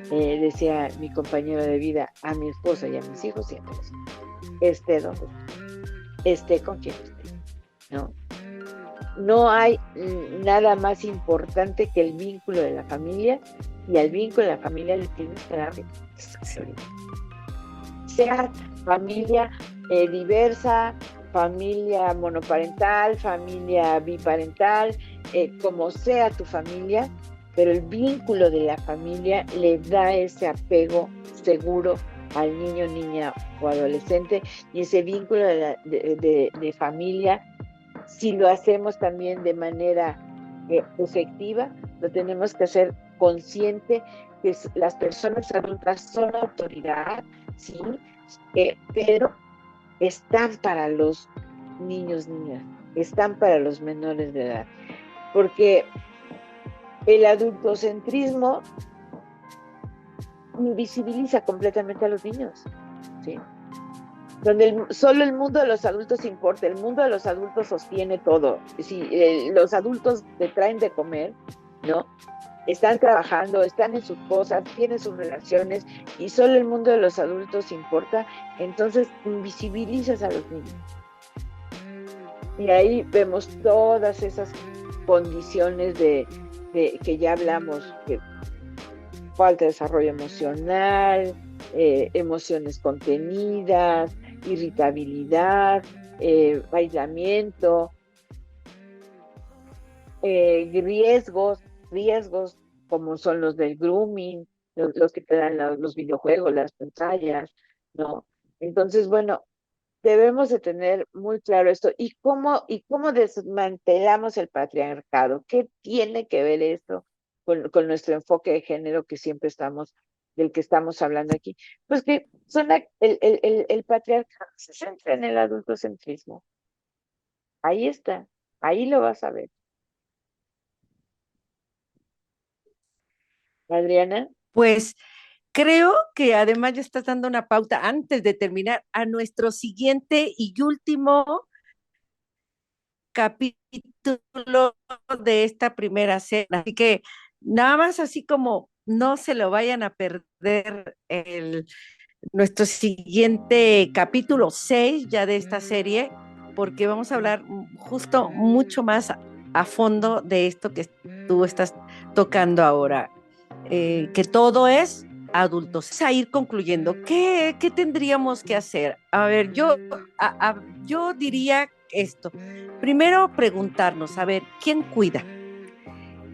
Decía mi compañero de vida, a mi esposa y a mis hijos siempre esté donde esté con quien esté, ¿no? No hay nada más importante que el vínculo de la familia, y al vínculo de la familia le tienes que dar prioridad. Sea familia diversa, familia monoparental, familia biparental, como sea tu familia, pero el vínculo de la familia le da ese apego seguro al niño, niña o adolescente, y ese vínculo de familia, si lo hacemos también de manera efectiva, lo tenemos que hacer consciente que las personas adultas son autoridad, sí, pero están para los niños, niñas, están para los menores de edad, porque el adultocentrismo invisibiliza completamente a los niños, ¿sí? Donde solo el mundo de los adultos importa, el mundo de los adultos sostiene todo. Si los adultos te traen de comer, ¿no? están trabajando, están en sus cosas, tienen sus relaciones y solo el mundo de los adultos importa, entonces invisibilizas a los niños. Y ahí vemos todas esas condiciones de que ya hablamos, que falta de desarrollo emocional, emociones contenidas, irritabilidad, aislamiento, riesgos como son los del grooming, los que te dan los videojuegos, las pantallas, ¿no? Entonces, bueno, debemos de tener muy claro esto. Y cómo desmantelamos el patriarcado? ¿Qué tiene que ver esto con nuestro enfoque de género que siempre estamos, del que estamos hablando aquí? Pues que el patriarcado se centra en el adultocentrismo. Ahí está, ahí lo vas a ver. Adriana. Pues creo que además ya estás dando una pauta antes de terminar a nuestro siguiente y último capítulo de esta primera serie. Así que nada más así como no se lo vayan a perder nuestro siguiente capítulo 6 ya de esta serie, porque vamos a hablar justo mucho más a fondo de esto que tú estás tocando ahora, que todo es adultos. A ir concluyendo, ¿qué tendríamos que hacer? A ver, yo diría esto. Primero preguntarnos, a ver, ¿quién cuida?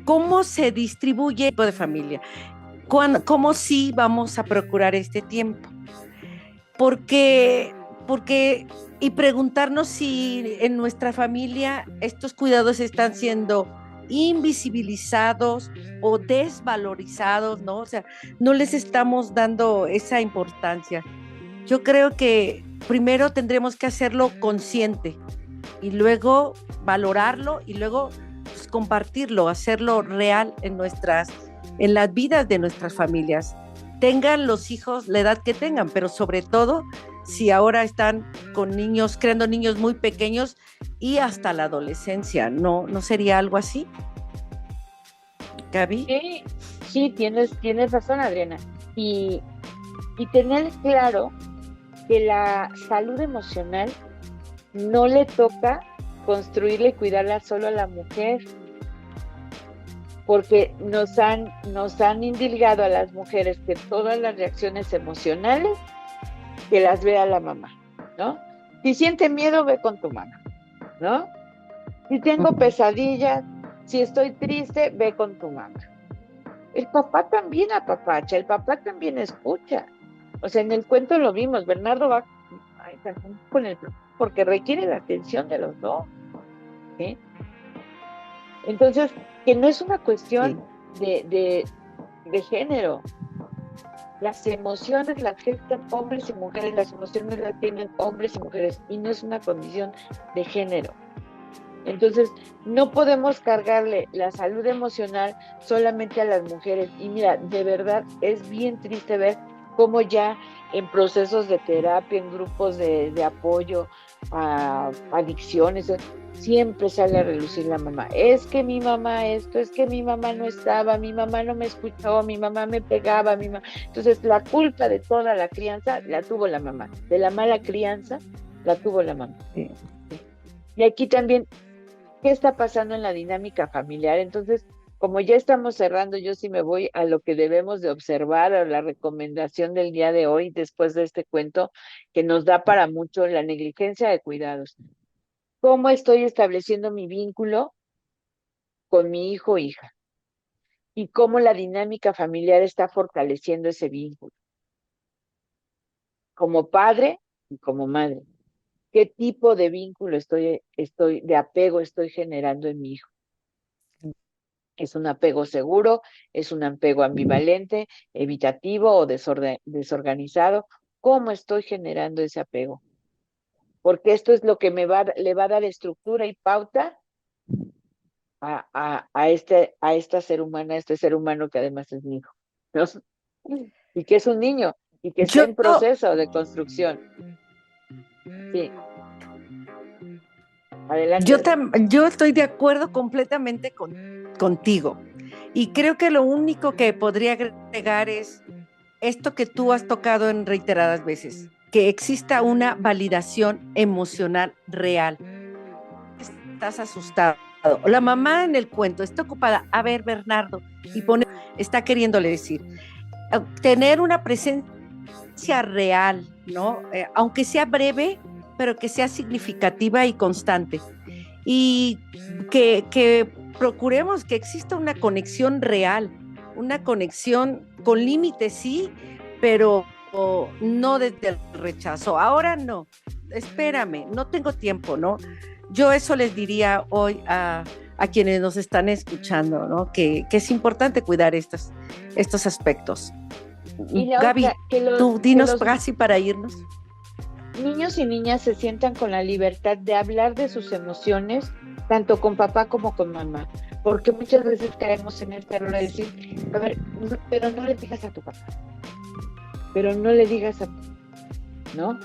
¿Cómo se distribuye el tiempo de familia? ¿Cómo sí vamos a procurar este tiempo? Porque, porque, y preguntarnos si en nuestra familia estos cuidados están siendo invisibilizados o desvalorizados, ¿no? O sea, no les estamos dando esa importancia. Yo creo que primero tendremos que hacerlo consciente y luego valorarlo y luego pues, compartirlo, hacerlo real en las vidas de nuestras familias. Tengan los hijos la edad que tengan, pero sobre todo si ahora están con niños, creando niños muy pequeños y hasta la adolescencia, ¿no sería algo así, Gaby? Sí, sí, tienes razón, Adriana. Y, y tener claro que la salud emocional no le toca construirla y cuidarla solo a la mujer, porque nos han indilgado a las mujeres que todas las reacciones emocionales que las vea la mamá, ¿no? Si siente miedo, ve con tu mamá, ¿no? Si tengo pesadillas, si estoy triste, ve con tu mamá. El papá también apapacha, el papá también escucha. O sea, en el cuento lo vimos, Bernardo va con el porque requiere la atención de los dos, ¿sí? Entonces, que no es una Sí. cuestión de género. Las emociones las gestan hombres y mujeres, las emociones las tienen hombres y mujeres, y no es una condición de género. Entonces, no podemos cargarle la salud emocional solamente a las mujeres. Y mira, de verdad es bien triste ver cómo ya en procesos de terapia, en grupos de apoyo a adicciones, siempre sale a relucir la mamá. Es que mi mamá esto, es que mi mamá no estaba, mi mamá no me escuchó, mi mamá me pegaba, mi mamá. Entonces, la culpa de toda la crianza la tuvo la mamá. De la mala crianza la tuvo la mamá. Sí. Y aquí también qué está pasando en la dinámica familiar. Entonces, como ya estamos cerrando, yo sí me voy a lo que debemos de observar, a la recomendación del día de hoy, después de este cuento, que nos da para mucho la negligencia de cuidados. ¿Cómo estoy estableciendo mi vínculo con mi hijo o hija? Y cómo la dinámica familiar está fortaleciendo ese vínculo, como padre y como madre. ¿Qué tipo de vínculo de apego estoy generando en mi hijo? ¿Es un apego seguro? ¿Es un apego ambivalente, evitativo o desorganizado? ¿Cómo estoy generando ese apego? Porque esto es lo que le va a dar estructura y pauta a esta ser humana, a este ser humano que además es mi hijo, ¿no? Y que es un niño y que está Yo, en proceso de construcción. Sí, adelante, Adrián. yo estoy de acuerdo completamente contigo. Y creo que lo único que podría agregar es esto que tú has tocado en reiteradas veces, que exista una validación emocional real. Estás asustado. La mamá en el cuento está ocupada. A ver, Bernardo, y pone, está queriéndole decir, tener una presencia real, ¿no? Aunque sea breve, pero que sea significativa y constante. Y que procuremos que exista una conexión real, una conexión con límites, sí, pero no desde el rechazo. Ahora no, espérame, no tengo tiempo, ¿no? Yo eso les diría hoy a quienes nos están escuchando, ¿no? Que es importante cuidar estos aspectos. Y la Gaby, otra, que tú dinos casi para irnos. Niños y niñas se sientan con la libertad de hablar de sus emociones, tanto con papá como con mamá, porque muchas veces caemos en este error de decir, a ver, pero no le digas a tu papá, pero no le digas a tu, ¿no?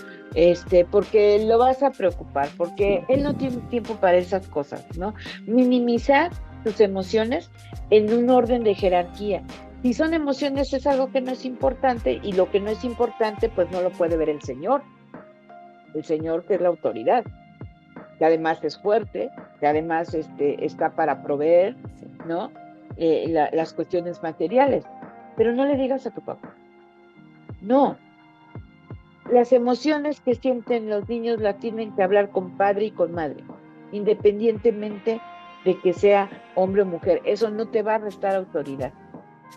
Porque lo vas a preocupar, porque él no tiene tiempo para esas cosas, ¿no? Minimizar tus emociones en un orden de jerarquía. Si son emociones es algo que no es importante y lo que no es importante pues no lo puede ver el Señor que es la autoridad, que además es fuerte, que además está para proveer, ¿no? Las cuestiones materiales. Pero no le digas a tu papá. No. Las emociones que sienten los niños las tienen que hablar con padre y con madre, independientemente de que sea hombre o mujer. Eso no te va a restar autoridad.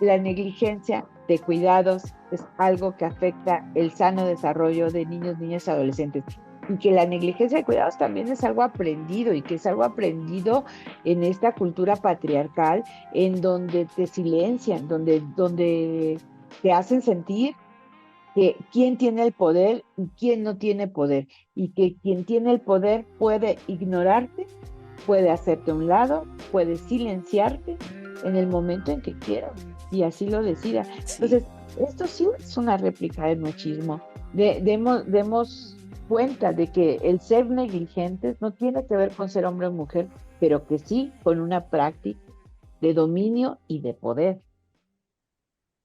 La negligencia de cuidados es algo que afecta el sano desarrollo de niños, niñas y adolescentes. Y que la negligencia de cuidados también es algo aprendido y que es algo aprendido en esta cultura patriarcal en donde te silencian, donde te hacen sentir que quién tiene el poder y quién no tiene poder. Y que quien tiene el poder puede ignorarte, puede hacerte a un lado, puede silenciarte en el momento en que quiera y así lo decida. Sí. Entonces, esto sí es una réplica del machismo. Demos cuenta de que el ser negligentes no tiene que ver con ser hombre o mujer, pero que sí con una práctica de dominio y de poder.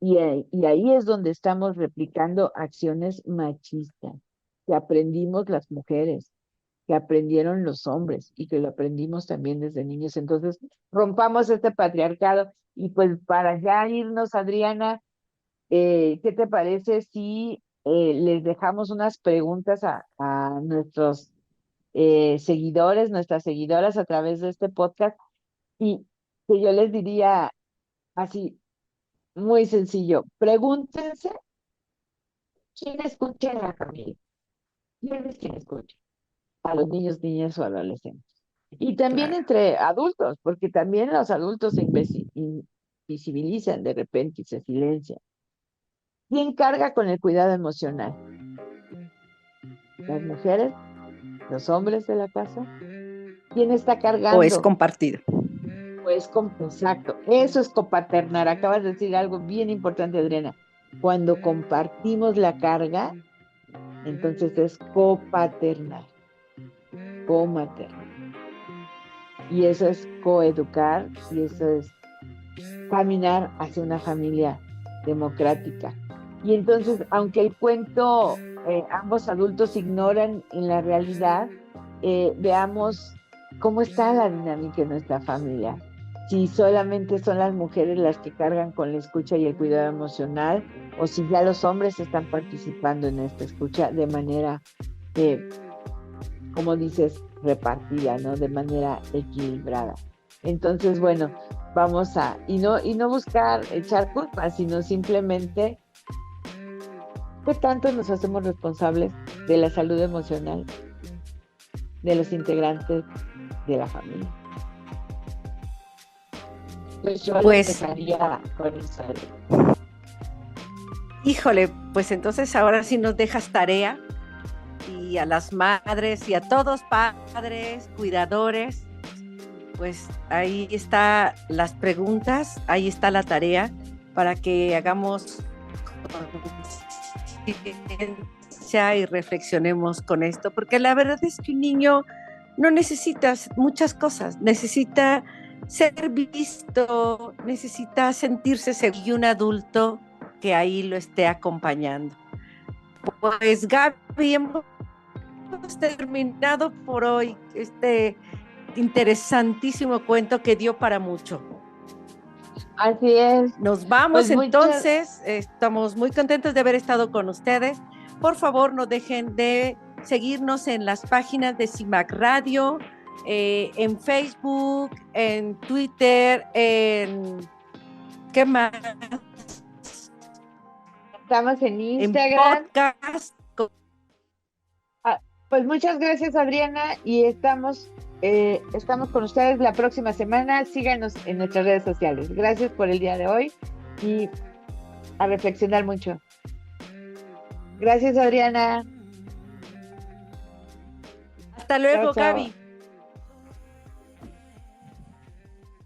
Y ahí es donde estamos replicando acciones machistas que aprendimos las mujeres, que aprendieron los hombres y que lo aprendimos también desde niños. Entonces, rompamos este patriarcado. Y pues para ya irnos, Adriana, ¿qué te parece si les dejamos unas preguntas a nuestros seguidores, nuestras seguidoras a través de este podcast? Y que yo les diría así, muy sencillo, pregúntense quién escucha en la familia. ¿Quién es quien escucha? A los niños, niñas o adolescentes. Y también entre adultos, porque también los adultos se invisibilizan de repente y se silencian. ¿Quién carga con el cuidado emocional? ¿Las mujeres? ¿Los hombres de la casa? ¿Quién está cargando? ¿O es compartido? Exacto, eso es copaternar. Acabas de decir algo bien importante, Adriana. Cuando compartimos la carga, entonces es copaternar, comaternar. Y eso es coeducar y eso es caminar hacia una familia democrática. Y entonces, aunque el cuento ambos adultos ignoran en la realidad, veamos cómo está la dinámica en nuestra familia. Si solamente son las mujeres las que cargan con la escucha y el cuidado emocional, o si ya los hombres están participando en esta escucha de manera, como dices, repartida, ¿no? De manera equilibrada. Entonces, bueno, vamos a, y no buscar echar culpas, sino simplemente ¿qué tanto nos hacemos responsables de la salud emocional de los integrantes de la familia? Pues yo empezaría con eso. Híjole, pues entonces ahora sí nos dejas tarea, y a las madres y a todos padres, cuidadores, pues ahí está las preguntas, ahí está la tarea para que hagamos y reflexionemos con esto, porque la verdad es que un niño no necesita muchas cosas, necesita ser visto, necesita sentirse seguro y un adulto que ahí lo esté acompañando. Pues Gaby, hemos terminado por hoy este interesantísimo cuento que dio para mucho. Así es. Nos vamos Pues muchas, entonces, estamos muy contentos de haber estado con ustedes. Por favor, no dejen de seguirnos en las páginas de CIMAC Radio, en Facebook, en Twitter, en ¿qué más? estamos en En Instagram. podcast. Ah, pues muchas gracias, Adriana, y estamos con ustedes la próxima semana. Síganos en nuestras redes sociales. Gracias por el día de hoy y a reflexionar mucho. Gracias, Adriana. Hasta Chao, luego, chao. Gaby.